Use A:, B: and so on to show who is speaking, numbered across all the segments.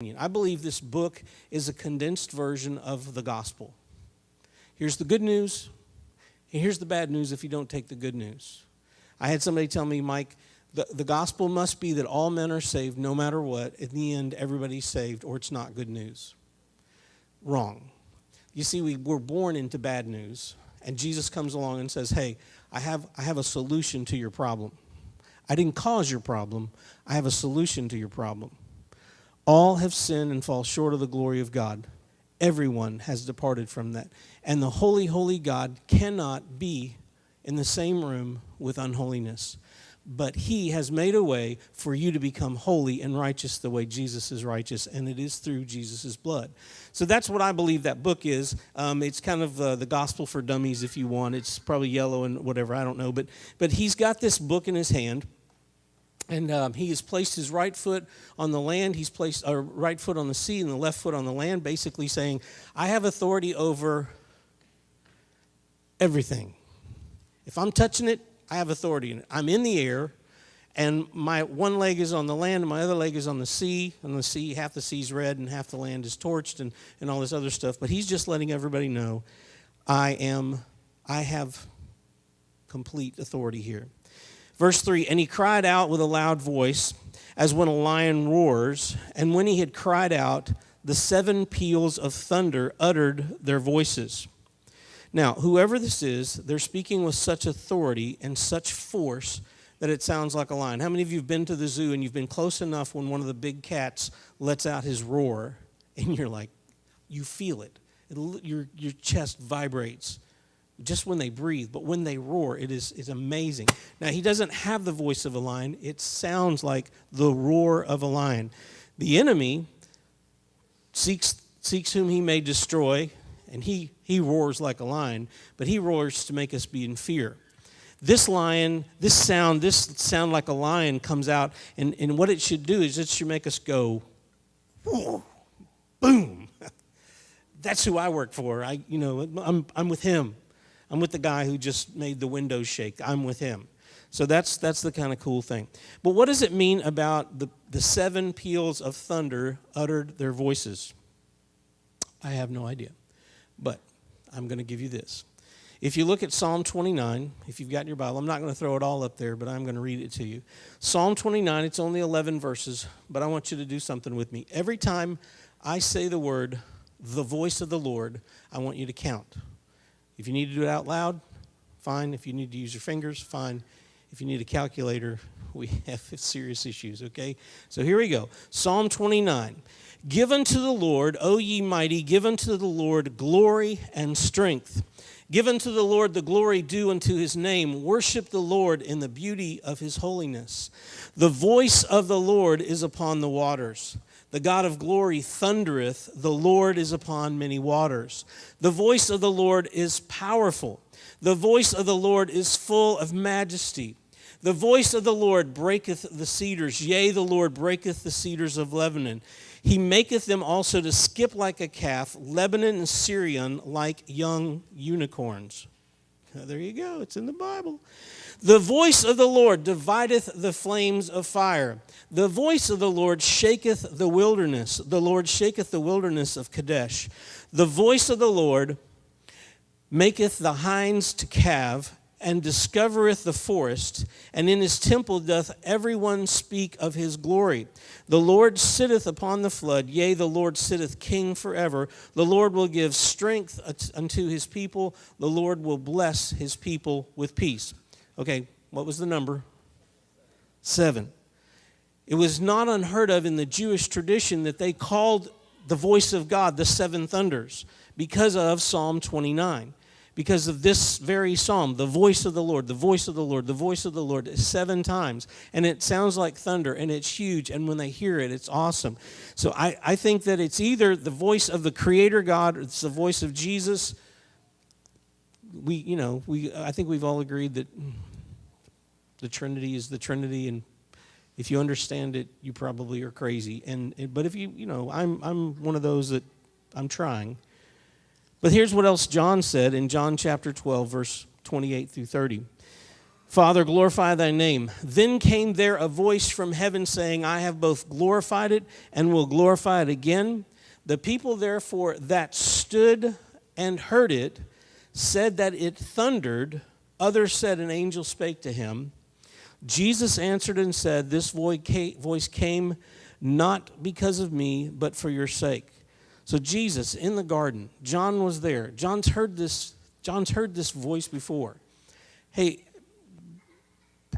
A: I believe this book is a condensed version of the gospel. Here's the good news, and here's the bad news if you don't take the good news. I had somebody tell me, Mike, the gospel must be that all men are saved no matter what. In the end, everybody's saved, or it's not good news. Wrong. You see, we're born into bad news, and Jesus comes along and says, hey, I have a solution to your problem. I didn't cause your problem. I have a solution to your problem. All have sinned and fall short of the glory of God. Everyone has departed from that. And the holy, holy God cannot be in the same room with unholiness. But he has made a way for you to become holy and righteous the way Jesus is righteous, and it is through Jesus' blood. So that's what I believe that book is. It's kind of the gospel for dummies, if you want. It's probably yellow and whatever, I don't know. But he's got this book in his hand. And he has placed his right foot on the land. He's placed a right foot on the sea and the left foot on the land, basically saying, I have authority over everything. If I'm touching it, I have authority in it. I'm in the air, and my one leg is on the land, and my other leg is on the sea. On the sea, half the sea's red, and half the land is torched, and all this other stuff. But he's just letting everybody know, I have complete authority here. Verse 3, and he cried out with a loud voice, as when a lion roars. And when he had cried out, the 7 peals of thunder uttered their voices. Now, whoever this is, they're speaking with such authority and such force that it sounds like a lion. How many of you have been to the zoo and you've been close enough when one of the big cats lets out his roar, and you're like, you feel it. Your chest vibrates. Just when they breathe, but when they roar, it's amazing. Now, he doesn't have the voice of a lion. It sounds like the roar of a lion. The enemy seeks whom he may destroy, and he roars like a lion, but he roars to make us be in fear. This sound like a lion comes out, and what it should do is it should make us go, whoa, boom. That's who I work for. I'm with him. I'm with the guy who just made the windows shake. I'm with him. So that's the kind of cool thing. But what does it mean about the 7 peals of thunder uttered their voices? I have no idea. But I'm going to give you this. If you look at Psalm 29, if you've got your Bible, I'm not going to throw it all up there, but I'm going to read it to you. Psalm 29, it's only 11 verses, but I want you to do something with me. Every time I say the word, the voice of the Lord, I want you to count. If you need to do it out loud, fine. If you need to use your fingers, fine. If you need a calculator, we have serious issues, okay? So here we go. Psalm 29. Give unto the Lord, O ye mighty, give unto the Lord glory and strength. Give unto the Lord the glory due unto his name. Worship the Lord in the beauty of his holiness. The voice of the Lord is upon the waters. The God of glory thundereth, the Lord is upon many waters. The voice of the Lord is powerful. The voice of the Lord is full of majesty. The voice of the Lord breaketh the cedars. Yea, the Lord breaketh the cedars of Lebanon. He maketh them also to skip like a calf, Lebanon and Syrian like young unicorns. There you go. It's in the Bible. The voice of the Lord divideth the flames of fire. The voice of the Lord shaketh the wilderness. The Lord shaketh the wilderness of Kadesh. The voice of the Lord maketh the hinds to calve, and discovereth the forest, and in his temple doth everyone speak of his glory. The Lord sitteth upon the flood, yea, the Lord sitteth king forever. The Lord will give strength unto his people. The Lord will bless his people with peace. Okay, what was the number? 7. It was not unheard of in the Jewish tradition that they called the voice of God the 7 thunders because of Psalm 29. Because of this very psalm, the voice of the Lord, the voice of the Lord, the voice of the Lord, 7 times. And it sounds like thunder, and it's huge. And when they hear it, it's awesome. So I think that it's either the voice of the Creator God, or it's the voice of Jesus. I think we've all agreed that the Trinity is the Trinity, and if you understand it, you probably are crazy. But if I'm one of those that I'm trying. But here's what else John said in John chapter 12, verse 28 through 30. Father, glorify thy name. Then came there a voice from heaven saying, I have both glorified it and will glorify it again. The people therefore that stood and heard it said that it thundered. Others said an angel spake to him. Jesus answered and said, this voice came not because of me, but for your sake. So Jesus in the garden, John was there. John's heard this voice before. Hey,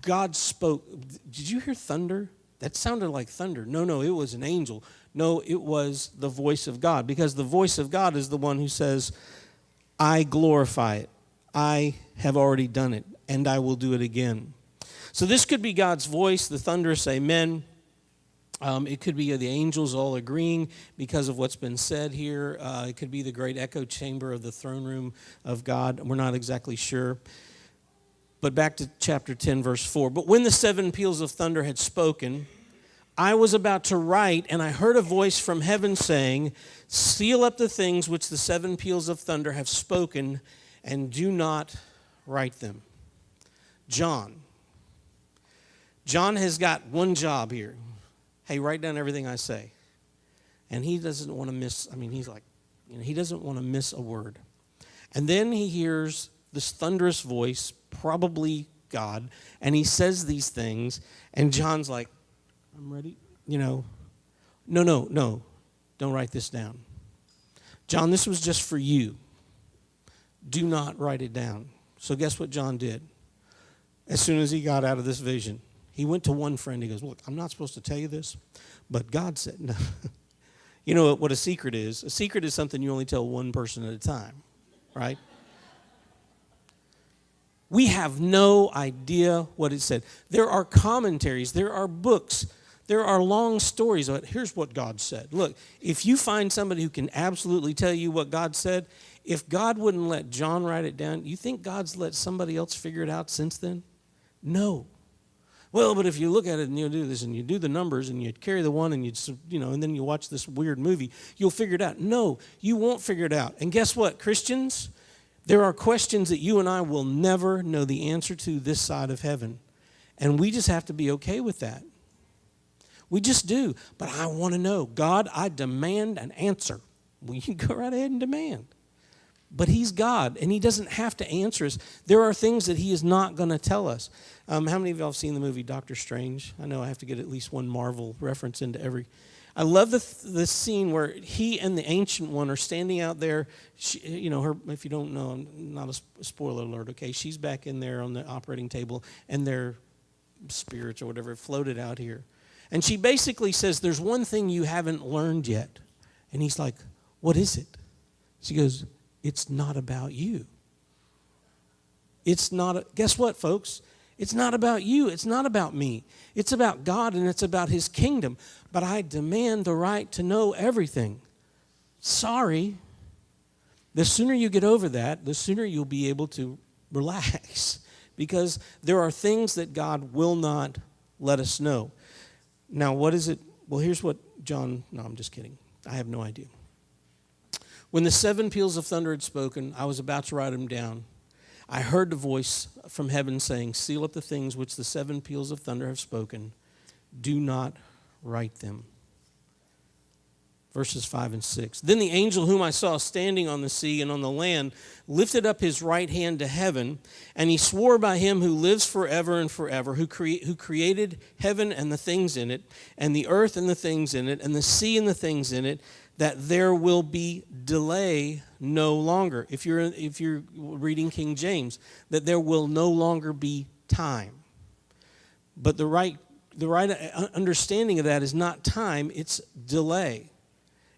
A: God spoke. Did you hear thunder? That sounded like thunder. No, it was an angel. No, it was the voice of God, because the voice of God is the one who says, I glorify it. I have already done it, and I will do it again. So this could be God's voice, the thunderous amen. It could be the angels all agreeing because of what's been said here. It could be the great echo chamber of the throne room of God. We're not exactly sure. But back to chapter 10, verse 4. But when the 7 peals of thunder had spoken, I was about to write, and I heard a voice from heaven saying, seal up the things which the 7 peals of thunder have spoken, and do not write them. John has got one job here. Hey, write down everything I say. And he doesn't want to miss, he doesn't want to miss a word. And then he hears this thunderous voice, probably God, and he says these things, and John's like, I'm ready. No, don't write this down. John, this was just for you. Do not write it down. So guess what John did? As soon as he got out of this vision, he went to one friend. He goes, look, I'm not supposed to tell you this, but God said no. You know what a secret is? A secret is something you only tell one person at a time, right? We have no idea what it said. There are commentaries, there are books, there are long stories about here's what God said. Look, if you find somebody who can absolutely tell you what God said, if God wouldn't let John write it down, you think God's let somebody else figure it out since then? No. Well, but if you look at it and you do this and you do the numbers and you carry the one and and then you watch this weird movie, you'll figure it out. No, you won't figure it out. And guess what, Christians? There are questions that you and I will never know the answer to this side of heaven. And we just have to be okay with that. We just do. But I want to know. God, I demand an answer. Well, you can go right ahead and demand. But he's God, and he doesn't have to answer us. There are things that he is not going to tell us. How many of y'all have seen the movie Doctor Strange? I know I have to get at least one Marvel reference into every... I love the scene where he and the Ancient One are standing out there. Her, if you don't know, not a spoiler alert, okay? She's back in there on the operating table, and their spirits or whatever floated out here. And she basically says, there's one thing you haven't learned yet. And he's like, what is it? She goes, it's not about you. Guess what, folks? It's not about you. It's not about me. It's about God, and it's about his kingdom. But I demand the right to know everything. Sorry. The sooner you get over that, the sooner you'll be able to relax. Because there are things that God will not let us know. Now, what is it? Well, here's what John... No, I'm just kidding. I have no idea. When the 7 peals of thunder had spoken, I was about to write them down. I heard the voice from heaven saying, seal up the things which the 7 peals of thunder have spoken. Do not write them. Verses 5 and 6. Then the angel whom I saw standing on the sea and on the land lifted up his right hand to heaven, and he swore by him who lives forever and forever, who created heaven and the things in it, and the earth and the things in it, and the sea and the things in it, that there will be delay no longer. If you're reading King James, that there will no longer be time. But the right understanding of that is not time, it's delay.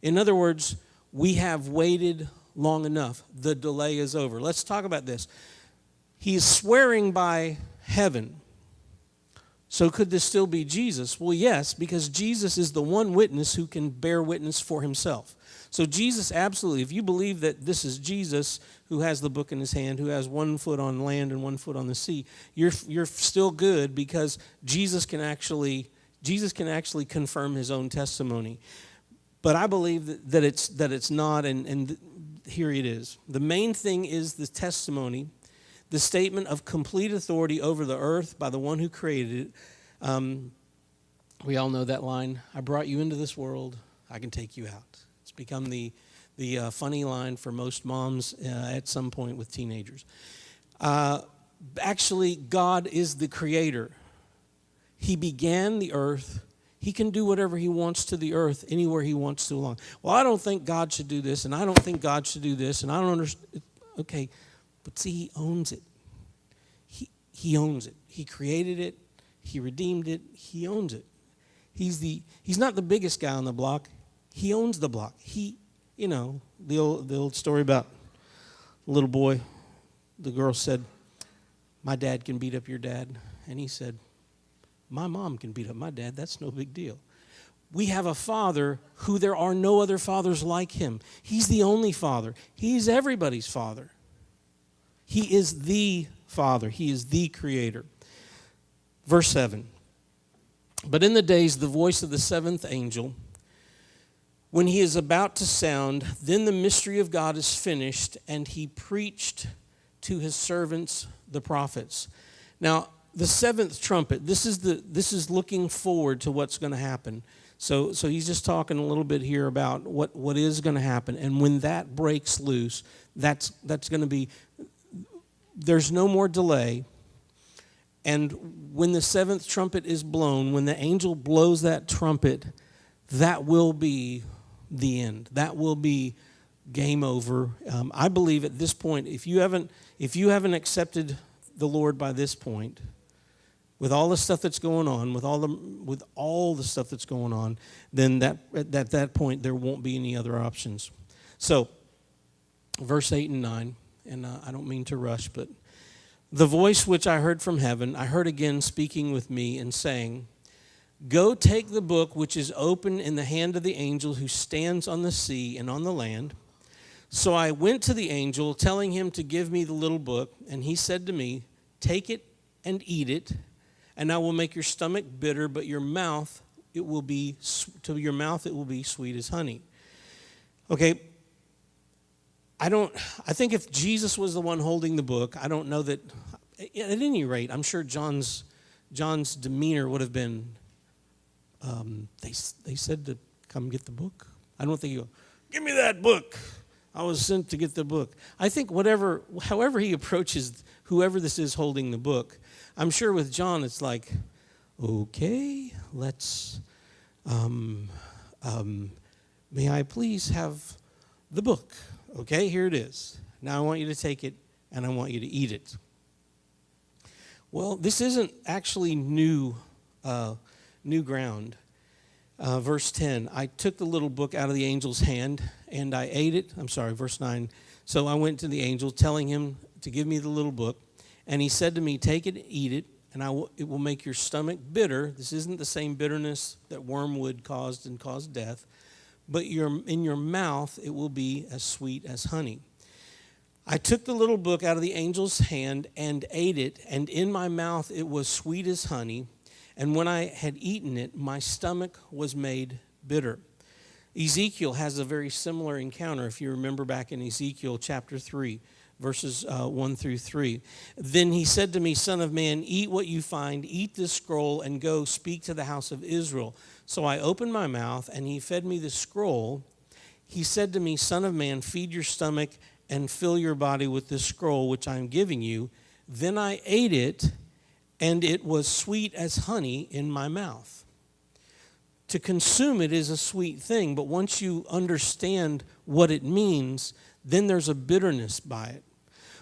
A: In other words, we have waited long enough. The delay is over. Let's talk about this. He's swearing by heaven. So could this still be Jesus? Well, yes, because Jesus is the one witness who can bear witness for himself. So Jesus, absolutely, if you believe that this is Jesus who has the book in his hand, who has 1 foot on land and 1 foot on the sea, you're still good, because Jesus can actually confirm his own testimony. But I believe that it's not, and here it is. The main thing is the testimony the statement of complete authority over the earth by the one who created it. We all know that line, I brought you into this world, I can take you out. It's become the funny line for most moms at some point with teenagers. Actually, God is the creator. He began the earth. He can do whatever he wants to the earth anywhere he wants to along. Well, I don't think God should do this, and I don't think God should do this, and I don't understand. Okay, but see, he owns it. He owns it. He created it. He redeemed it. He owns it. He's not the biggest guy on the block. He owns the block. The old story about the little boy. The girl said, my dad can beat up your dad. And he said, my mom can beat up my dad. That's no big deal. We have a father who there are no other fathers like him. He's the only father. He's everybody's father. He is the Father. He is the Creator. Verse 7. But in the days, the voice of the seventh angel, when he is about to sound, then the mystery of God is finished, and he preached to his servants, the prophets. Now, the seventh trumpet, this is looking forward to what's going to happen. So he's just talking a little bit here about what is going to happen. And when that breaks loose, that's going to be, there's no more delay. And when the seventh trumpet is blown, when the angel blows that trumpet, that will be the end. That will be game over. I believe at this point, if you haven't accepted the Lord by this point, with all the stuff that's going on, with all the stuff that's going on, then at that point there won't be any other options. So, verse 8 and 9, and I don't mean to rush, but the voice which I heard from heaven, I heard again speaking with me and saying, go take the book which is open in the hand of the angel who stands on the sea and on the land. So I went to the angel, telling him to give me the little book, and he said to me, take it and eat it, and I will make your stomach bitter, but your mouth it will be sweet as honey. Okay. I think if Jesus was the one holding the book, I don't know that, at any rate, I'm sure John's demeanor would have been, they said to come get the book. I don't think he'll, give me that book. I was sent to get the book. I think however he approaches whoever this is holding the book, I'm sure with John it's like, okay, let's, may I please have the book? Okay, here it is. Now I want you to take it and I want you to eat it. Well, this isn't actually new ground. Verse 10, I took the little book out of the angel's hand and I ate it. Verse 9. So I went to the angel telling him to give me the little book. And he said to me, take it, eat it, and it will make your stomach bitter. This isn't the same bitterness that wormwood caused and caused death. But in your mouth it will be as sweet as honey. I took the little book out of the angel's hand and ate it, and in my mouth it was sweet as honey. And when I had eaten it, my stomach was made bitter. Ezekiel has a very similar encounter, if you remember back in Ezekiel chapter 3, verses 1 through 3. Then he said to me, Son of man, eat what you find, eat this scroll, and go speak to the house of Israel. So I opened my mouth, and he fed me the scroll. He said to me, Son of man, feed your stomach and fill your body with this scroll which I am giving you. Then I ate it, and it was sweet as honey in my mouth. To consume it is a sweet thing, but once you understand what it means, then there's a bitterness by it.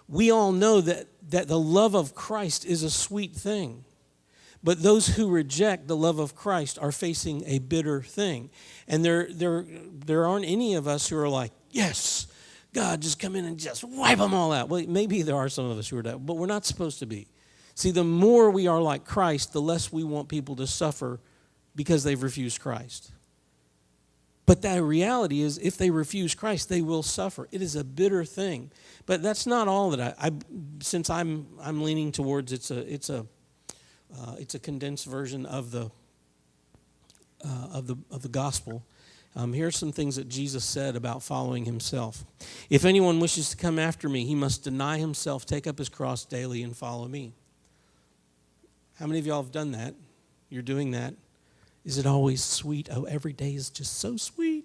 A: We all know that the love of Christ is a sweet thing. But those who reject the love of Christ are facing a bitter thing. And there aren't any of us who are like, yes, God, just come in and just wipe them all out. Well, maybe there are some of us who are that, but we're not supposed to be. See, the more we are like Christ, the less we want people to suffer because they've refused Christ. But the reality is, if they refuse Christ, they will suffer. It is a bitter thing. But that's not all that since I'm leaning towards it's a condensed version of the gospel, Here are some things that Jesus said about following himself. If anyone wishes to come after me, he must deny himself, take up his cross daily, and follow me. How many of y'all have done that? You're doing that. Is it always sweet? Oh, every day is just so sweet.